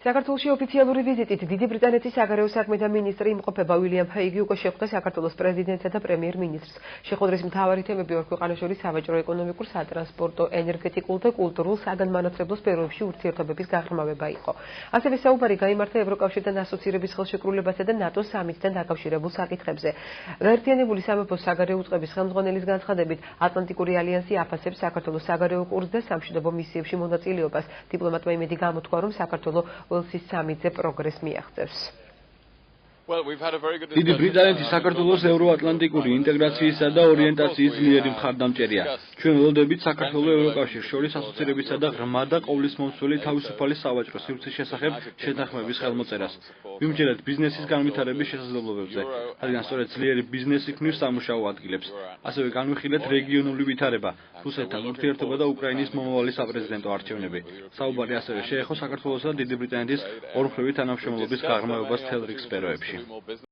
საქართველოში ოფიციალური ვიზიტით დიდი ბრიტანეთის საგარეო საქმეთა მინისტრი იმყოფება უილიამ ჰეიგი უკვე შეხვდა საქართველოს პრეზიდენტსა და პრემიერ-მინისტრს. შეხვედრის მთავარი თემები ორ ქვეყანას შორის სავაჭრო-ეკონომიკურ, სატრანსპორტო, ენერგეტიკულ და კულტურულ საგანმანათლებლო სფეროებში ურთიერთობების გაღრმავება იყო. ასევე საუბარი გაიმართა ევროკავშირთან ასოცირების ხელშეკრულებასა და ნატოს სამიტთან დაკავშირებულ საკითხებზე. გაერთიანებული სამეფოს საგარეო უწყების ხელმძღვანელის განცხადებით, ატლანტიკური ალიანსი აფასებს საქართველოს საგარეო კურსს და სამშვიდობო მისიებში მონაწილეობას. დიპლომატმა იმედი გამოთქვა, რომ საქართველო ველსის სამიტზე პროგრესს მიაღწევს. დიდი ბრიტანეთი საქართველოს ევროატლანტიკური ინტეგრაციისა და ორიენტაციის ძლიერი მხარდამჭერია. ჩვენ ველოდებით საქართველოს ევროკავშირს შორის ასოცირებისა და ღრმა და ყოვლისმომცველი თავისუფალი სავაჭრო სივრცის შესახებ შეთანხმების ხელმოწერას. ვიმჯერებთ ბიზნესის განვითარების შესაძლებლობებზე, რადგან სწორედ ძლიერი ბიზნესი ქმნის სამუშაო ადგილებს. ასევე განვიხილეთ რეგიონული ვითარება, რუსეთთან ურთიერთობა და უკრაინის მომავალი საპრეზიდენტო არჩევნები. საუბარი ასევე შეეხო საქართველოსა და დიდი ბრიტანეთის ორმხრივი თანამშრომლობის გაღრმავებას მთელ რიგ სფეროებში.